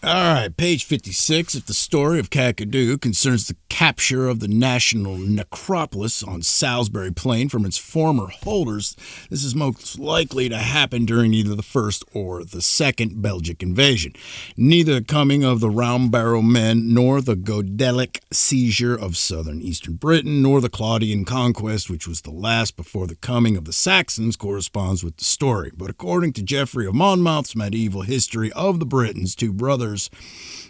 All right, page 56. If the story of Kakadu concerns the capture of the national necropolis on Salisbury Plain from its former holders, this is most likely to happen during either the first or the second Belgic invasion. Neither the coming of the Round Barrow men, nor the Godelic seizure of southern eastern Britain, nor the Claudian conquest, which was the last before the coming of the Saxons, corresponds with the story. But according to Geoffrey of Monmouth's medieval history of the Britons, two brothers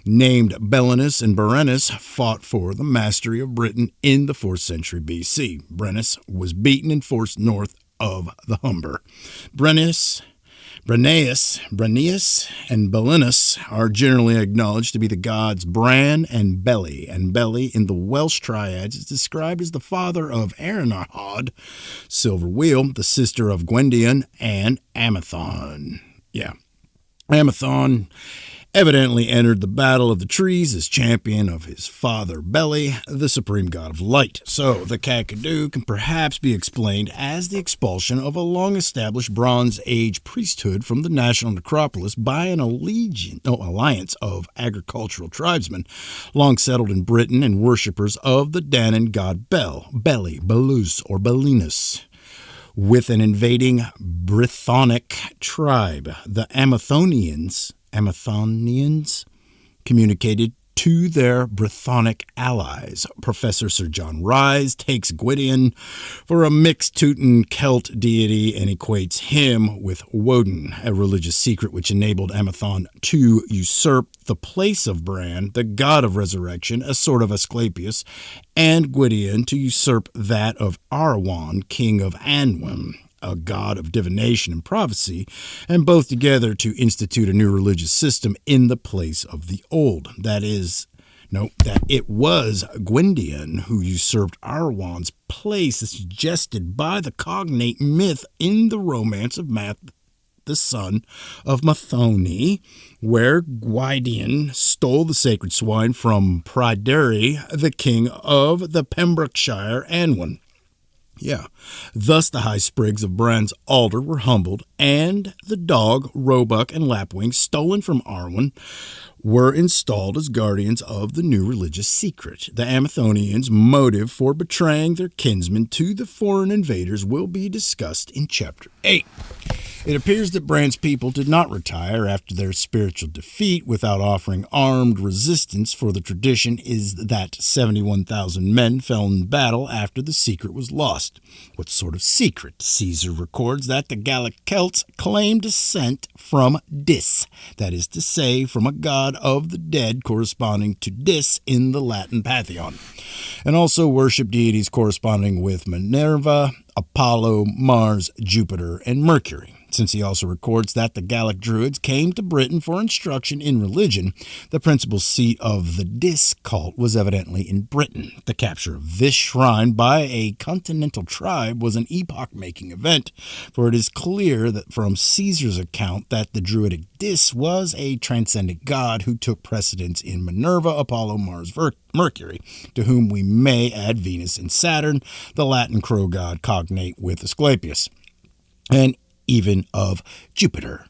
named Belenus and Berenice fought for the mastery of Britain in the 4th century BC. Brennus was beaten and forced north of the Humber. Breneus, and Belenus are generally acknowledged to be the gods Bran and Beli, and Beli in the Welsh triads is described as the father of Earnharod, Silver Wheel, the sister of Gwendion, and Amathon. Amathon evidently entered the Battle of the Trees as champion of his father Beli, the supreme god of light. So the Kakadu can perhaps be explained as the expulsion of a long-established Bronze Age priesthood from the national necropolis by an alliance of agricultural tribesmen, long settled in Britain and worshippers of the Danaan god Beli, Belus, or Belinus, with an invading Brythonic tribe. The Amathonians communicated to their Brythonic allies. Professor Sir John Rhys takes Gwydion for a mixed Teuton Celt deity and equates him with Woden, a religious secret which enabled Amathon to usurp the place of Bran, the god of resurrection, a sort of Asclepius, and Gwydion to usurp that of Arwan, king of Anwin, a god of divination and prophecy, and both together to institute a new religious system in the place of the old. That it was Gwydion who usurped Arwan's place, as suggested by the cognate myth in the romance of Math, the son of Mathoni, where Gwydion stole the sacred swine from Pryderi, the king of the Pembrokeshire Anwen. Thus the high sprigs of Bran's alder were humbled, and the dog, roebuck, and lapwing, stolen from Arwen, were installed as guardians of the new religious secret. The Amathonians' motive for betraying their kinsmen to the foreign invaders will be discussed in Chapter 8. It appears that Bran's people did not retire after their spiritual defeat without offering armed resistance, for the tradition is that 71,000 men fell in battle after the secret was lost. What sort of secret? Caesar records that the Gallic Celts claimed descent from Dis, that is to say, from a god of the dead corresponding to Dis in the Latin pantheon, and also worship deities corresponding with Minerva, Apollo, Mars, Jupiter, and Mercury. Since he also records that the Gallic Druids came to Britain for instruction in religion, the principal seat of the Dis cult was evidently in Britain. The capture of this shrine by a continental tribe was an epoch-making event, for it is clear that from Caesar's account that the Druidic Dis was a transcendent god who took precedence in Minerva, Apollo, Mars, Mercury, to whom we may add Venus and Saturn, the Latin crow god cognate with Asclepius, and even of Jupiter.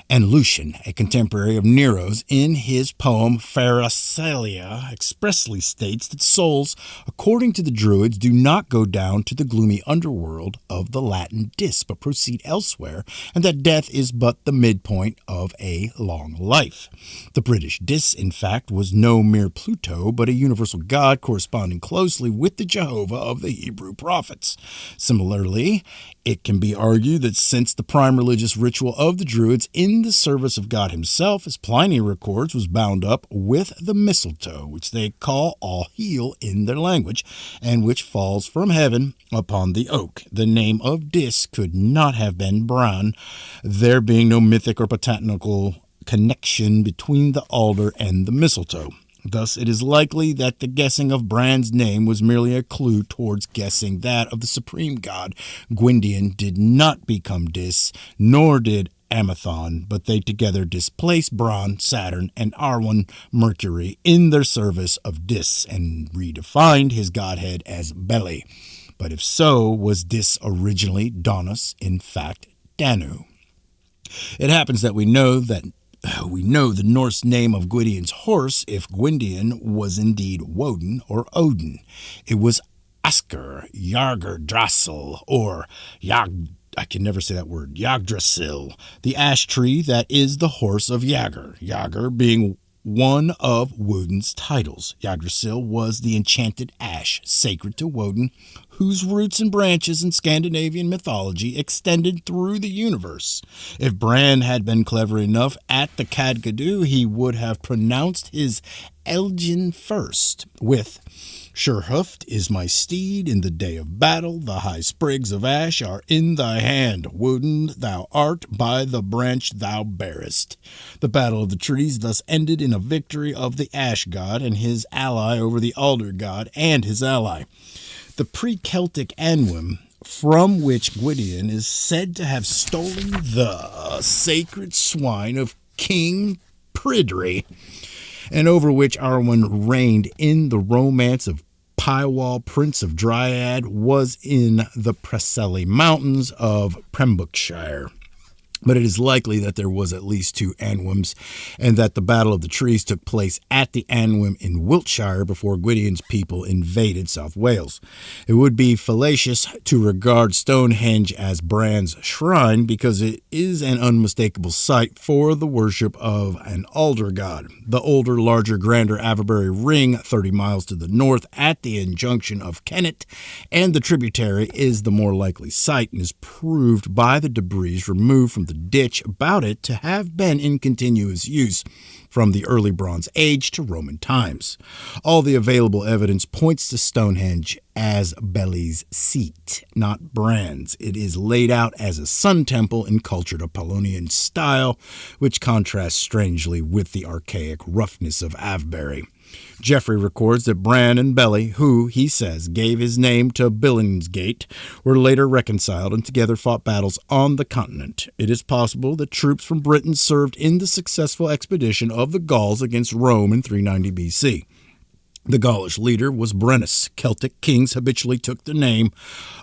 And Lucian, a contemporary of Nero's, in his poem Pharsalia, expressly states that souls, according to the Druids, do not go down to the gloomy underworld of the Latin Dis, but proceed elsewhere, and that death is but the midpoint of a long life. The British Dis, in fact, was no mere Pluto, but a universal god corresponding closely with the Jehovah of the Hebrew prophets. Similarly, it can be argued that since the prime religious ritual of the Druids in the service of God himself, as Pliny records, was bound up with the mistletoe, which they call all heal in their language, and which falls from heaven upon the oak, the name of Dis could not have been Bran, there being no mythic or botanical connection between the alder and the mistletoe. Thus, it is likely that the guessing of Bran's name was merely a clue towards guessing that of the supreme god. Gwydion did not become Dis, nor did Amathon, but they together displaced Bran, Saturn, and Arwen, Mercury, in their service of Dis, and redefined his godhead as Beli. But if so, was Dis originally Daunus, in fact Danu? It happens that we know that We know the Norse name of Gwydion's horse if Gwydion was indeed Woden or Odin. It was Asker Jargardrassil or I can never say that word, Yggdrasil, the ash tree that is the horse of Jagr, Jagr being one of Woden's titles. Yggdrasil was the enchanted ash sacred to Woden, whose roots and branches in Scandinavian mythology extended through the universe. If Bran had been clever enough at the Khadgadu, he would have pronounced his Elgin first with Sure-hoofed is my steed in the day of battle, the high sprigs of ash are in thy hand. Woden, thou art by the branch thou bearest. The battle of the trees thus ended in a victory of the ash god and his ally over the alder god and his ally. The pre-Celtic Anwim, from which Gwydion is said to have stolen the sacred swine of King Pridri, and over which Arwen reigned in the romance of Pywall, Prince of Dryad, was in the Preseli Mountains of Pembrokeshire. But it is likely that there was at least two Anwims, and that the Battle of the Trees took place at the Anwim in Wiltshire before Gwydion's people invaded South Wales. It would be fallacious to regard Stonehenge as Bran's shrine because it is an unmistakable site for the worship of an alder god. The older, larger, grander Avebury Ring, 30 miles to the north at the injunction of Kennet, and the tributary is the more likely site and is proved by the debris removed from the ditch about it to have been in continuous use from the early Bronze Age to Roman times. All the available evidence points to Stonehenge as Beli's seat, not Bran's. It is laid out as a sun temple in cultured Apollonian style, which contrasts strangely with the archaic roughness of Avebury. Geoffrey records that Bran and Beli, who, he says, gave his name to Billingsgate, were later reconciled and together fought battles on the continent. It is possible that troops from Britain served in the successful expedition of the Gauls against Rome in 390 BC. The Gaulish leader was Brennus. Celtic kings habitually took the name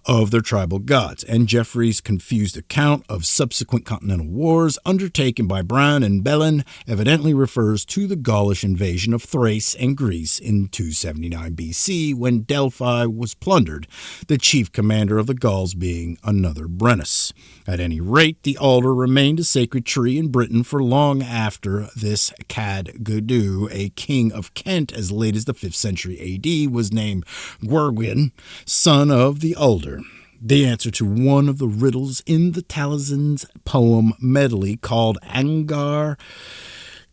of their tribal gods, and Geoffrey's confused account of subsequent continental wars undertaken by Bran and Belin evidently refers to the Gaulish invasion of Thrace and Greece in 279 BC when Delphi was plundered, the chief commander of the Gauls being another Brennus. At any rate, the alder remained a sacred tree in Britain for long after this Khadgadu, a king of Kent as late as the 5th century AD, was named Gwyrgwyn, son of the alder. The answer to one of the riddles in the Taliesin's poem medley called Angar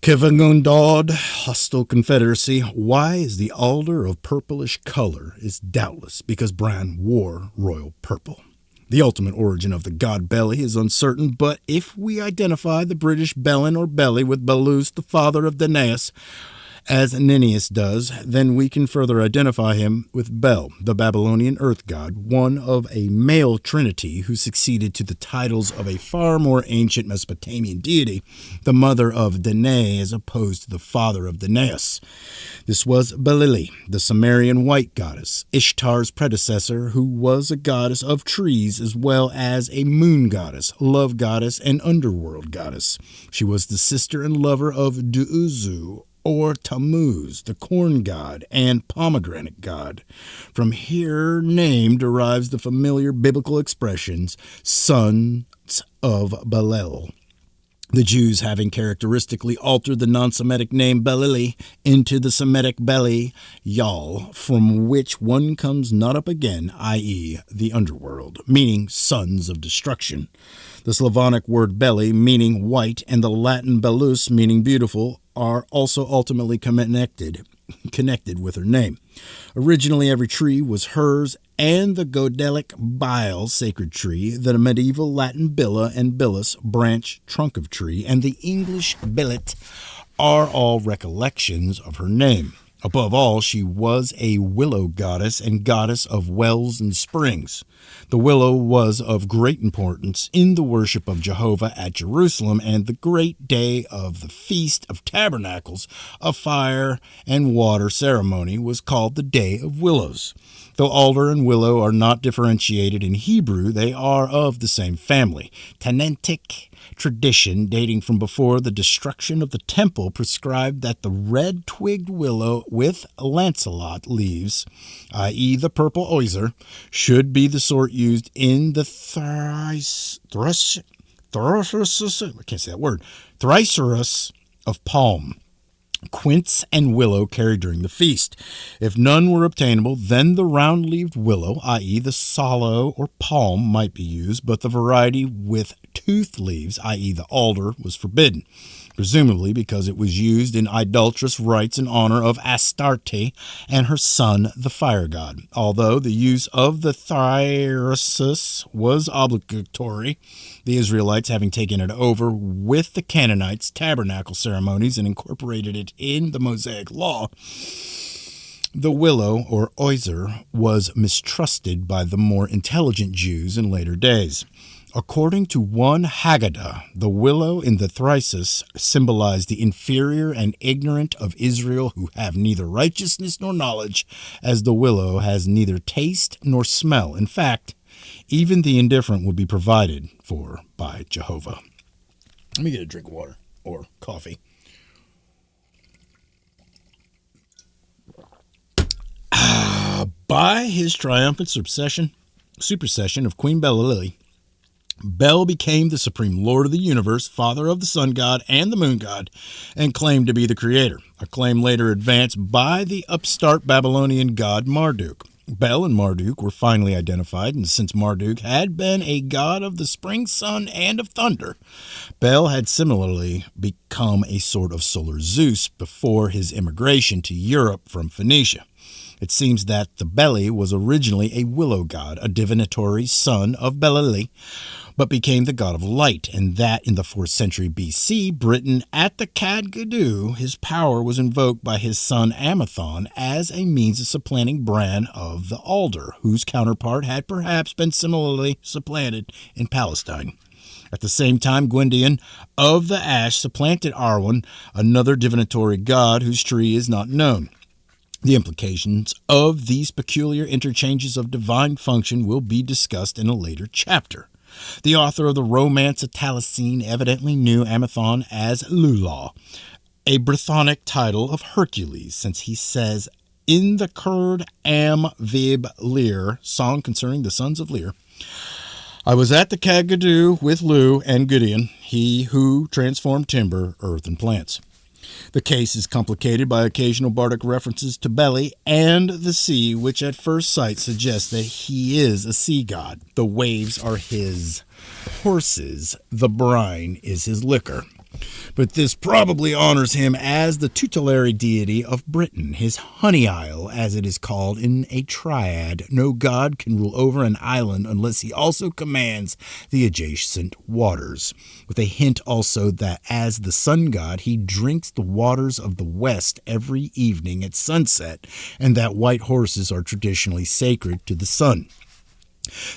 Kivagundod, Hostile Confederacy, why is the alder of purplish color, is doubtless because Bran wore royal purple. The ultimate origin of the god Beli is uncertain, but if we identify the British Belin or Beli with Belus, the father of Danaus, as Nennius does, then we can further identify him with Bel, the Babylonian earth god, one of a male trinity who succeeded to the titles of a far more ancient Mesopotamian deity, the mother of Danae as opposed to the father of Danaus. This was Belili, the Sumerian white goddess, Ishtar's predecessor, who was a goddess of trees as well as a moon goddess, love goddess, and underworld goddess. She was the sister and lover of Duuzu, or Tammuz, the corn god and pomegranate god. From her name derives the familiar biblical expressions, sons of Belial. The Jews having characteristically altered the non-Semitic name Belili into the Semitic Beli, Yal, from which one comes not up again, i.e. the underworld, meaning sons of destruction. The Slavonic word Beli, meaning white, and the Latin Belus, meaning beautiful, are also ultimately connected with her name. Originally, every tree was hers, and the Godelic Bile sacred tree, the medieval Latin Billa and Billus branch trunk of tree, and the English billet are all recollections of her name. Above all, she was a willow goddess and goddess of wells and springs. The willow was of great importance in the worship of Jehovah at Jerusalem, and the great day of the Feast of Tabernacles, a fire and water ceremony, was called the Day of Willows. Though alder and willow are not differentiated in Hebrew, they are of the same family, Tanentic, tradition dating from before the destruction of the temple prescribed that the red-twigged willow with lanceolate leaves, i.e. the purple osier, should be the sort used in the thrysaurus of palm, quince, and willow carried during the feast. If none were obtainable, then the round-leaved willow, i.e. the sallow or palm, might be used, but the variety with toothed leaves, i.e. the alder, was forbidden, presumably because it was used in idolatrous rites in honor of Astarte and her son, the fire god. Although the use of the thyrsus was obligatory, the Israelites having taken it over with the Canaanites' tabernacle ceremonies and incorporated it in the Mosaic law, the willow, or osier, was mistrusted by the more intelligent Jews in later days. According to one Haggadah, the willow in the thyrsus symbolized the inferior and ignorant of Israel who have neither righteousness nor knowledge, as the willow has neither taste nor smell. In fact, even the indifferent would be provided for by Jehovah. Let me get a drink of water or coffee. By his triumphant supersession of Queen Bel, Bel became the supreme lord of the universe, father of the sun god and the moon god, and claimed to be the creator, a claim later advanced by the upstart Babylonian god Marduk. Bel and Marduk were finally identified, and since Marduk had been a god of the spring sun and of thunder, Bel had similarly become a sort of solar Zeus before his immigration to Europe from Phoenicia. It seems that the Beli was originally a willow god, a divinatory son of Belili, but became the god of light, and that in the 4th century BC, Britain at the Khadgadu, his power was invoked by his son Amathon as a means of supplanting Bran of the Alder, whose counterpart had perhaps been similarly supplanted in Palestine. At the same time, Gwydion of the Ash supplanted Arwen, another divinatory god whose tree is not known. The implications of these peculiar interchanges of divine function will be discussed in a later chapter. The author of the Romance of Taliesin evidently knew Amathon as Lulaw, a Brythonic title of Hercules, since he says in the Kurd Am Vib Lir, song concerning the sons of Lir, I was at the Khadgadu with Lu and Gwydion, he who transformed timber, earth, and plants. The case is complicated by occasional bardic references to Beli and the sea, which at first sight suggests that he is a sea god. The waves are his horses, the brine is his liquor. But this probably honors him as the tutelary deity of Britain, his honey isle, as it is called in a triad. No god can rule over an island unless he also commands the adjacent waters, with a hint also that as the sun god, he drinks the waters of the west every evening at sunset, and that white horses are traditionally sacred to the sun.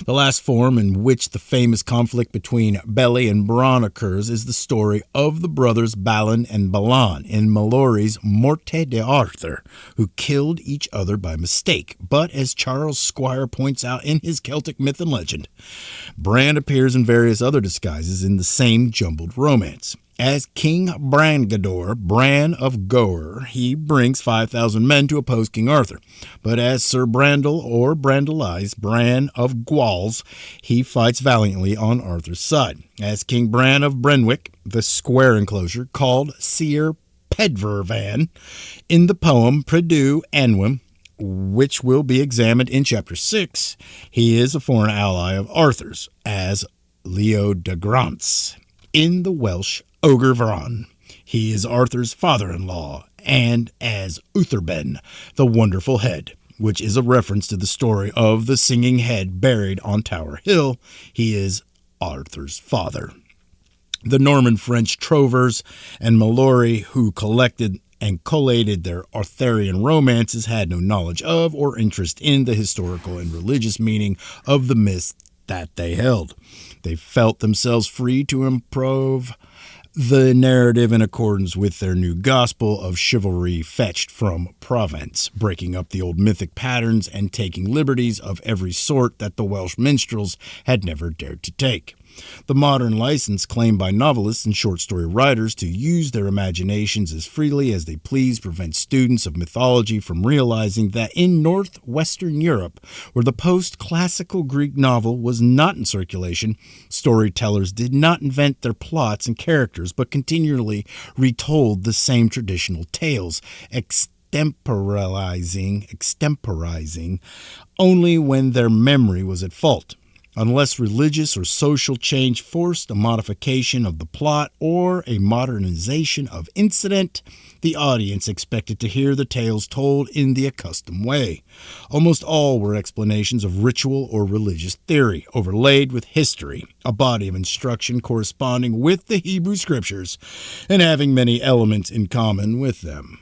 The last form in which the famous conflict between Beli and Bran occurs is the story of the brothers Balin and Balan in Malory's Morte d'Arthur, who killed each other by mistake. But as Charles Squire points out in his Celtic myth and legend, Bran appears in various other disguises in the same jumbled romance. As King Brangador, Bran of Goer, he brings 5,000 men to oppose King Arthur. But as Sir Brandel or Brandelise, Bran of Gwals, he fights valiantly on Arthur's side. As King Bran of Brenwick, the square enclosure, called Sir Pedvervan, in the poem Predu Anwim, which will be examined in Chapter 6, he is a foreign ally of Arthur's, as Leo de Grants. In the Welsh Ogre Vran, he is Arthur's father-in-law, and as Utherben, the Wonderful Head, which is a reference to the story of the singing head buried on Tower Hill, he is Arthur's father. The Norman French Trovers and Malory, who collected and collated their Arthurian romances, had no knowledge of or interest in the historical and religious meaning of the myths that they held. They felt themselves free to improve the narrative in accordance with their new gospel of chivalry fetched from Provence, breaking up the old mythic patterns and taking liberties of every sort that the Welsh minstrels had never dared to take. The modern license claimed by novelists and short story writers to use their imaginations as freely as they please prevents students of mythology from realizing that in northwestern Europe, where the post-classical Greek novel was not in circulation, storytellers did not invent their plots and characters, but continually retold the same traditional tales, extemporizing only when their memory was at fault. Unless religious or social change forced a modification of the plot or a modernization of incident, the audience expected to hear the tales told in the accustomed way. Almost all were explanations of ritual or religious theory, overlaid with history, a body of instruction corresponding with the Hebrew Scriptures and having many elements in common with them.